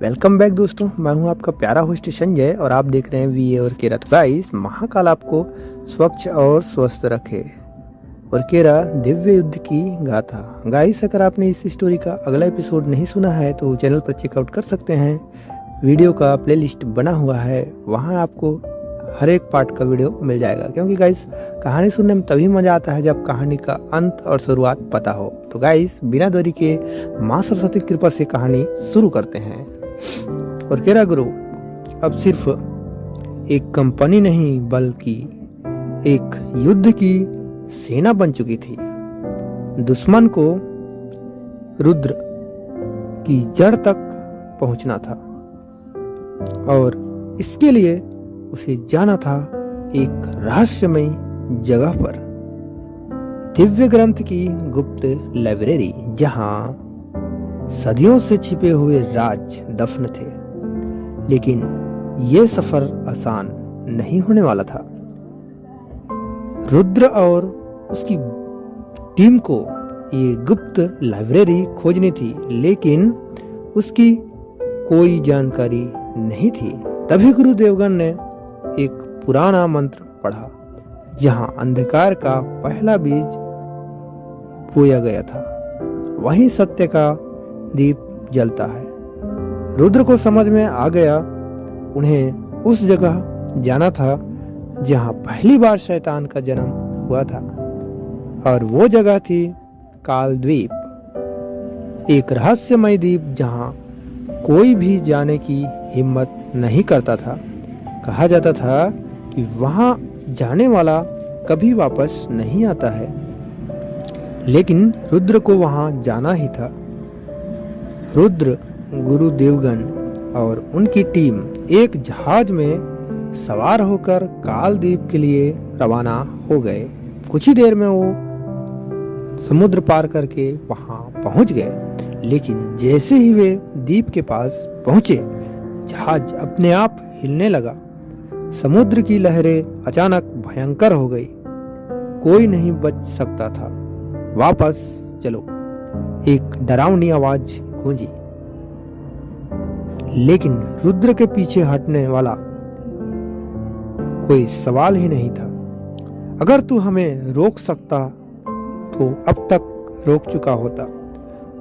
Welcome back दोस्तों, मैं हूं आपका प्यारा होस्ट संजय और आप देख रहे हैं वी और केरा। तो गाइस, महाकाल आपको स्वच्छ और स्वस्थ रखे। और केरा दिव्य युद्ध की गाथा। गाइस, अगर आपने इस स्टोरी का अगला एपिसोड नहीं सुना है तो चैनल पर चेकआउट कर सकते हैं। वीडियो का प्लेलिस्ट बना हुआ है, वहां आपको हर एक पार्ट का वीडियो मिल जाएगा। क्योंकि गाइस, कहानी सुनने में तभी मजा आता है जब कहानी का अंत और शुरुआत पता हो। तो गाइस, बिना देरी के माँ सरस्वती की कृपा से कहानी शुरू करते हैं। और केरा ग्रुप अब सिर्फ एक कंपनी नहीं बल्कि एक युद्ध की सेना बन चुकी थी। दुश्मन को रुद्र की जड़ तक पहुंचना था और इसके लिए उसे जाना था एक रहस्यमयी जगह पर, दिव्य ग्रंथ की गुप्त लाइब्रेरी, जहां सदियों से छिपे हुए राज दफन थे। लेकिन यह सफर आसान नहीं होने वाला था। रुद्र और उसकी टीम को ये गुप्त लाइब्रेरी खोजनी थी, लेकिन उसकी कोई जानकारी नहीं थी। तभी गुरु देवगन ने एक पुराना मंत्र पढ़ा, जहां अंधकार का पहला बीज बोया गया था, वहीं सत्य का दीप जलता है। रुद्र को समझ में आ गया, उन्हें उस जगह जाना था जहां पहली बार शैतान का जन्म हुआ था। और वो जगह थी काल द्वीप, एक रहस्यमय द्वीप जहां कोई भी जाने की हिम्मत नहीं करता था। कहा जाता था कि वहां जाने वाला कभी वापस नहीं आता है, लेकिन रुद्र को वहां जाना ही था। रुद्र, गुरु देवगन और उनकी टीम एक जहाज में सवार होकर कालद्वीप के लिए रवाना हो गए। कुछ ही देर में वो समुद्र पार करके वहां पहुंच गए, लेकिन जैसे ही वे द्वीप के पास पहुंचे, जहाज अपने आप हिलने लगा। समुद्र की लहरें अचानक भयंकर हो गई। कोई नहीं बच सकता था। वापस चलो, एक डरावनी आवाज गूंजी, लेकिन रुद्र के पीछे हटने वाला कोई सवाल ही नहीं था। अगर तू हमें रोक सकता तो अब तक रोक चुका होता।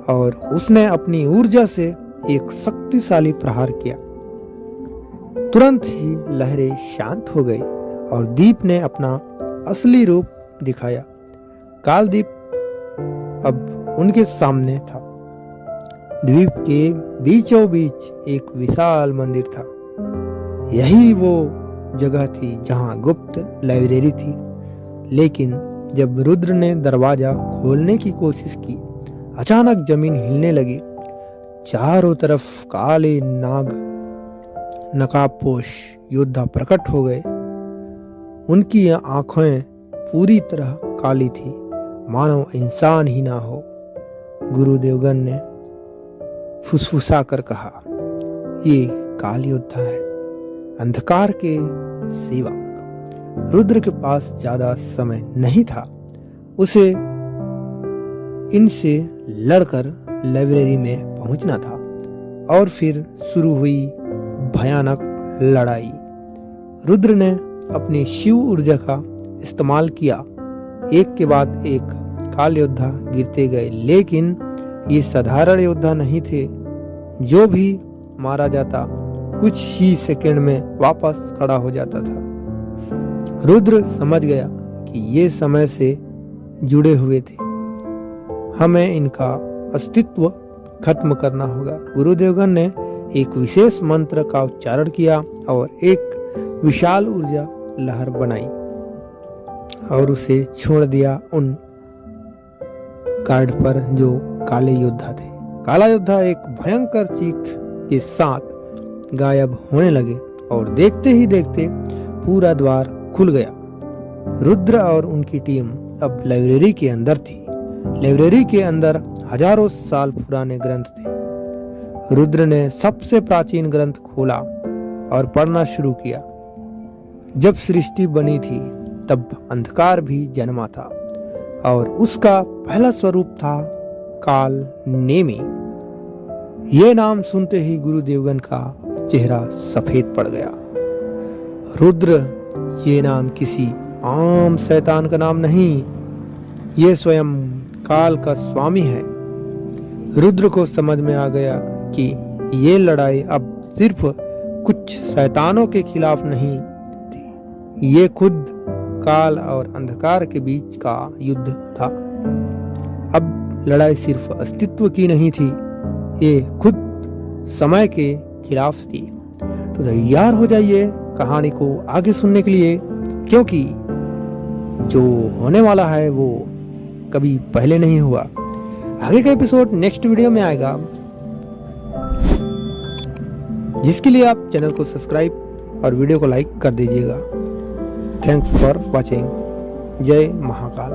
और उसने अपनी ऊर्जा से एक शक्तिशाली प्रहार किया। तुरंत ही लहरें शांत हो गई और द्वीप ने अपना असली रूप दिखाया। कालद्वीप अब उनके सामने था। द्वीप के बीचों बीच एक विशाल मंदिर था। यही वो जगह थी जहां गुप्त लाइब्रेरी थी। लेकिन जब रुद्र ने दरवाजा खोलने की कोशिश की, अचानक जमीन हिलने लगी। चारों तरफ काले नाग नकाबपोश योद्धा प्रकट हो गए। उनकी आंखें पूरी तरह काली थी, मानो इंसान ही ना हो। गुरु देवगन ने फुसफुसा कर कहा, ये काल योद्धा है, अंधकार के सेवक। रुद्र के पास ज्यादा समय नहीं था। उसे इनसे लड़कर लाइब्रेरी में पहुंचना था और फिर शुरू हुई भयानक लड़ाई। रुद्र ने अपनी शिव ऊर्जा का इस्तेमाल किया। एक के बाद एक काल योद्धा गिरते गए, लेकिन ये साधारण योद्धा नहीं थे। जो भी मारा जाता कुछ ही सेकंड में वापस खड़ा हो जाता था। रुद्र समझ गया कि ये समय से जुड़े हुए थे। हमें इनका अस्तित्व खत्म करना होगा। गुरु देवगन ने एक विशेष मंत्र का उच्चारण किया और एक विशाल ऊर्जा लहर बनाई और उसे छोड़ दिया उन गार्ड पर जो काले योद्धा थे। काला योद्धा एक भयंकर चीख के साथ गायब होने लगे और देखते ही देखते पूरा द्वार खुल गया। रुद्र और उनकी टीम अब लाइब्रेरी के अंदर थी। लाइब्रेरी के अंदर हजारों साल पुराने ग्रंथ थे। रुद्र ने सबसे प्राचीन ग्रंथ खोला और पढ़ना शुरू किया। जब सृष्टि बनी थी तब अंधकार भी जन्मा था और उसका पहला स्वरूप था काल नेमी। ये नाम सुनते ही गुरु देवगन का चेहरा सफेद पड़ गया। रुद्र ये नाम किसी आम शैतान का नाम नहीं, ये स्वयं काल का स्वामी है। रुद्र को समझ में आ गया कि ये लड़ाई अब सिर्फ कुछ शैतानों के खिलाफ नहीं थी, ये खुद काल और अंधकार के बीच का युद्ध था। अब लड़ाई सिर्फ अस्तित्व की नहीं थी, ये खुद समय के खिलाफ थी। तो तैयार हो जाइए कहानी को आगे सुनने के लिए, क्योंकि जो होने वाला है वो कभी पहले नहीं हुआ। आगे का एपिसोड नेक्स्ट वीडियो में आएगा, जिसके लिए आप चैनल को सब्सक्राइब और वीडियो को लाइक कर दीजिएगा। Thanks for watching. जय महाकाल।